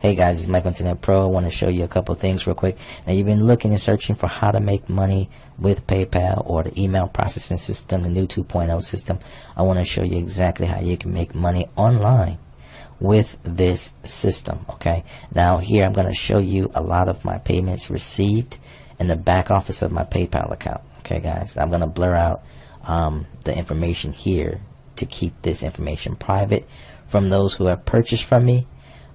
Hey guys, it's Michael Internet Pro. I want to show you a couple things real quick. Now, you've been looking and searching for how to make money with PayPal or the email processing system, the new 2.0 system. I want to show you exactly how you can make money online with this system. Okay, now here I'm going to show you a lot of my payments received in the back office of my PayPal account. Okay guys, I'm going to blur out the information here to keep this information private from those who have purchased from me.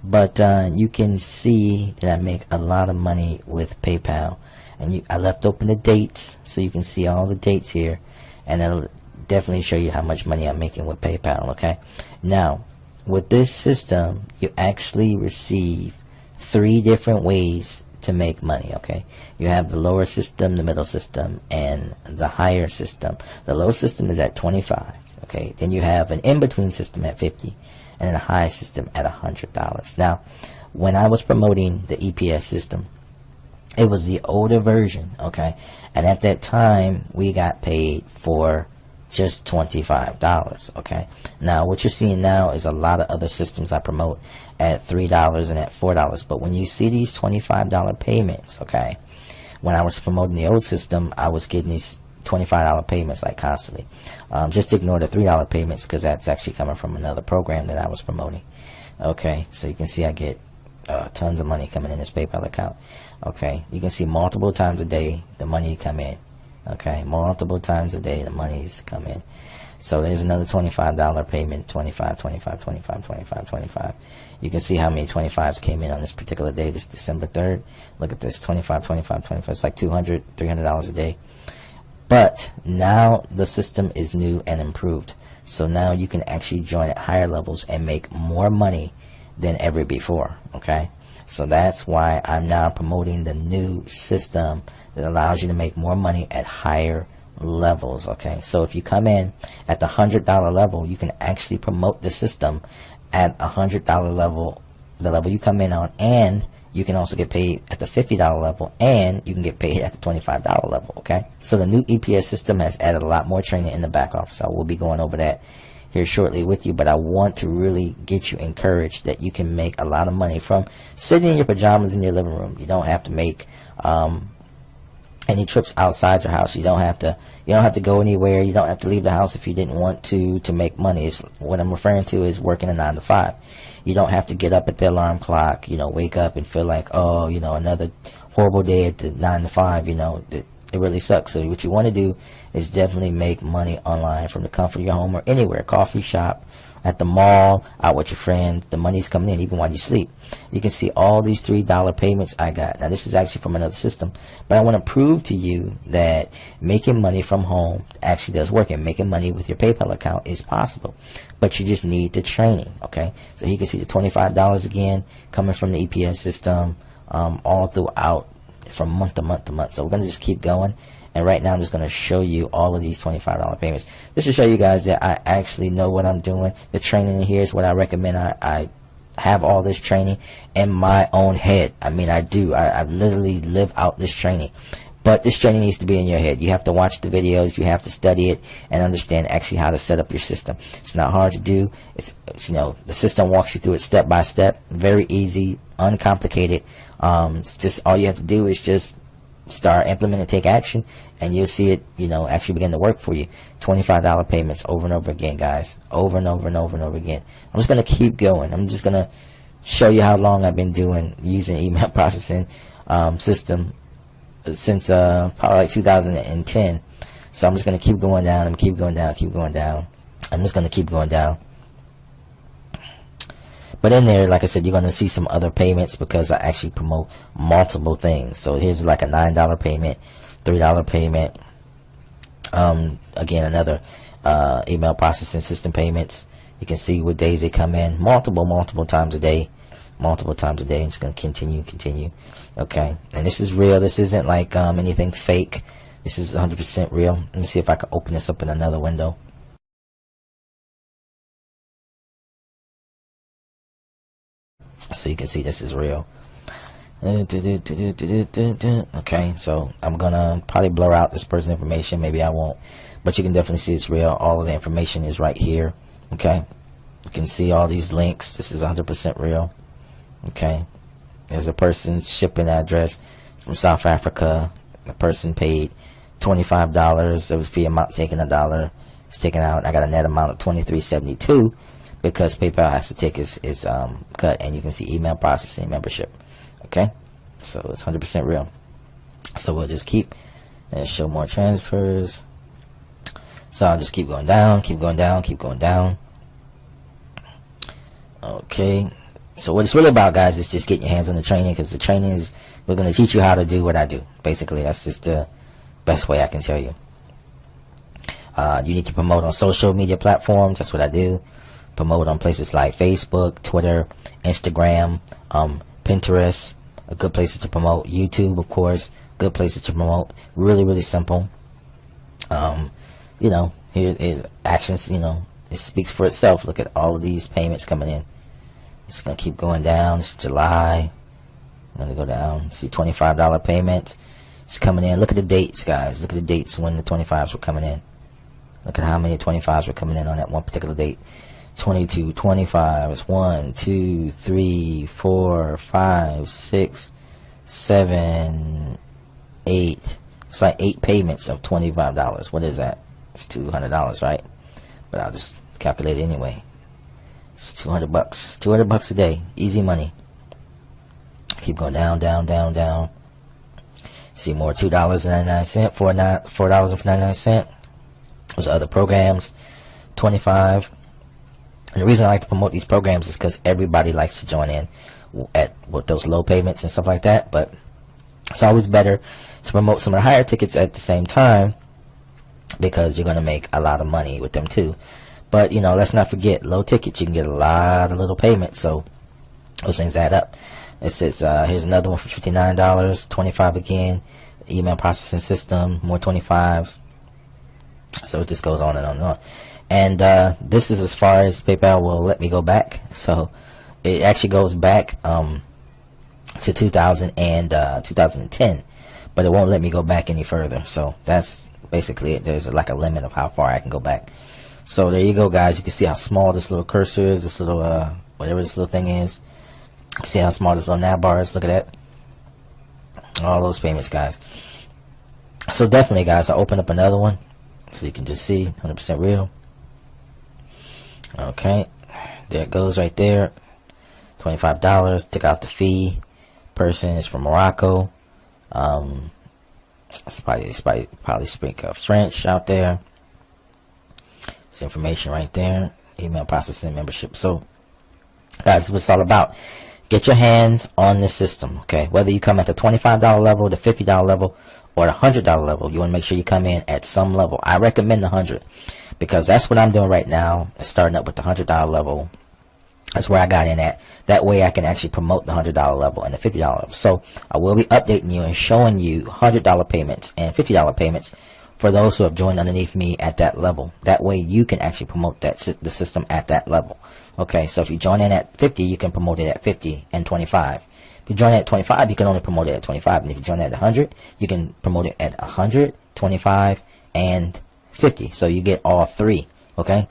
But you can see that I make a lot of money with PayPal, and I left open the dates so you can see all the dates here, and it'll definitely show you how much money I'm making with PayPal. Okay, now with this system you actually receive 3 different ways to make money. Okay, you have the lower system, the middle system, and the higher system. The low system is at 25. Okay, then you have an in-between system at 50, and a high system at $100. Now, when I was promoting the EPS system, it was the older version. Okay, and at that time we got paid for just $25. Okay, now what you're seeing now is a lot of other systems I promote at $3 and at $4. But when you see these $25 payments, okay, when I was promoting the old system, I was getting these $25 payments like constantly. Just ignore the $3 payments because that's actually coming from another program that I was promoting. Okay, so you can see I get tons of money coming in this PayPal account. Okay, you can see multiple times a day the money come in. Okay, multiple times a day the money's come in. So there's another $25 payment, 25, 25, 25, 25, 25. You can see how many 25s came in on this particular day, this December 3rd. Look at this, 25, 25, 25. It's like $200, $300 a day. But now the system is new and improved. So now you can actually join at higher levels and make more money than ever before. Okay, so that's why I'm now promoting the new system that allows you to make more money at higher levels. Okay, so if you come in at the $100 level, you can actually promote the system at $100 level, the level you come in on, and you can also get paid at the $50 level, and you can get paid at the $25 level. Okay, so the new EPS system has added a lot more training in the back office. I will be going over that here shortly with you, but I want to really get you encouraged that you can make a lot of money from sitting in your pajamas in your living room. You don't have to make any trips outside your house. You don't have to go anywhere. You don't have to leave the house if you didn't want to make money. It's, what I'm referring to is working a 9 to 5. You don't have to get up at the alarm clock, wake up and feel like, oh, another horrible day at the 9 to 5. It really sucks. So what you want to do is definitely make money online from the comfort of your home or anywhere, coffee shop, at the mall, out with your friends. The money's coming in even while you sleep. You can see all these $3 payments I got. Now this is actually from another system, but I want to prove to you that making money from home actually does work, and making money with your PayPal account is possible, but you just need the training. Okay, so you can see the $25 again coming from the EPS system all throughout from month to month to month. So we're going to just keep going, and right now I'm just going to show you all of these $25 payments just to show you guys that I actually know what I'm doing. The training here is what I recommend. I have all this training in my own head. I mean, I do. I literally live out this training. But this training needs to be in your head. You have to watch the videos, you have to study it, and understand actually how to set up your system. It's not hard to do. It's the system walks you through it step by step. Very easy, uncomplicated. It's just all you have to do is just start, implement, and take action, and you'll see it actually begin to work for you. $25 payments over and over again, guys, over and over and over and over again. I'm just going to keep going. I'm just going to show you how long I've been using email processing system since probably like 2010. So I'm just going to keep going down and keep going down, keep going down. I'm just going to keep going down. But in there, like I said, you're going to see some other payments because I actually promote multiple things. So here's like a $9 payment, $3 payment. Again, another email processing system payments. You can see what days they come in. Multiple times a day. Multiple times a day. I'm just going to continue. Okay. And this is real. This isn't like anything fake. This is 100% real. Let me see if I can open this up in another window. So you can see this is real. Okay, so I'm gonna probably blur out this person's information. Maybe I won't, but you can definitely see it's real. All of the information is right here. Okay, you can see all these links. This is 100% real. Okay, There's a person's shipping address from South Africa. The person paid $25. There was fee amount taken $1. It's taken out. I got a net amount of $23.72 because PayPal has to take its cut, and you can see email processing membership. Okay, so it's 100% real. So we'll just keep and show more transfers. So I'll just keep going down, keep going down, keep going down. Okay, so what it's really about, guys, is just getting your hands on the training, because the training is, we're going to teach you how to do what I do. Basically, that's just the best way I can tell you. You need to promote on social media platforms. That's what I do. Promote on places like Facebook, Twitter, Instagram, Pinterest, good places to promote. YouTube, of course, good places to promote. Really, really simple. You know, here is actions, you know, it speaks for itself. Look at all of these payments coming in. It's going to keep going down. It's July. I'm going to go down. See $25 payments. It's coming in. Look at the dates, guys. Look at the dates when the 25s were coming in. Look at how many 25s were coming in on that one particular date. 22 25s. 1, 2, 3, 4, 5, 6, 7, 8. It's like 8 payments of $25. What is that? It's $200, right? But I'll just calculate it anyway. It's $200. $200 a day. Easy money. Keep going down, down, down, down. See more $2.99, $4.99. Those other programs, 25. And the reason I like to promote these programs is because everybody likes to join in with those low payments and stuff like that. But it's always better to promote some of the higher tickets at the same time, because you're going to make a lot of money with them too. But, you know, let's not forget, low tickets, you can get a lot of little payments, so those things add up. It says, here's another one for $59, 25 again, email processing system, more 25s. So it just goes on and on and on. And this is as far as PayPal will let me go back. So it actually goes back to 2000 and 2010, but it won't let me go back any further. So that's basically it. There's like a limit of how far I can go back. So there you go, guys. You can see how small this little cursor is, this little whatever this little thing is. You see how small this little nav bar is. Look at that. All those payments, guys. So definitely, guys, I'll open up another one so you can just see 100% real. Okay, there it goes right there. $25. Took out the fee. Person is from Morocco. It's probably speak French out there. This information right there. Email processing membership. So, guys, that's what it's all about. Get your hands on the system. Okay, whether you come at the $25 level, the $50 level, or the $100 level, you want to make sure you come in at some level. I recommend the 100, because that's what I'm doing right now. Starting up with the $100 level. That's where I got in at. That way I can actually promote the $100 level and the $50 level. So I will be updating you and showing you $100 payments and $50 payments for those who have joined underneath me at that level. That way you can actually promote the system at that level. Okay, so if you join in at 50, you can promote it at 50 and 25. If you join at 25, you can only promote it at 25. And if you join at 100, you can promote it at 100, 25, and 50. So you get all three. Okay?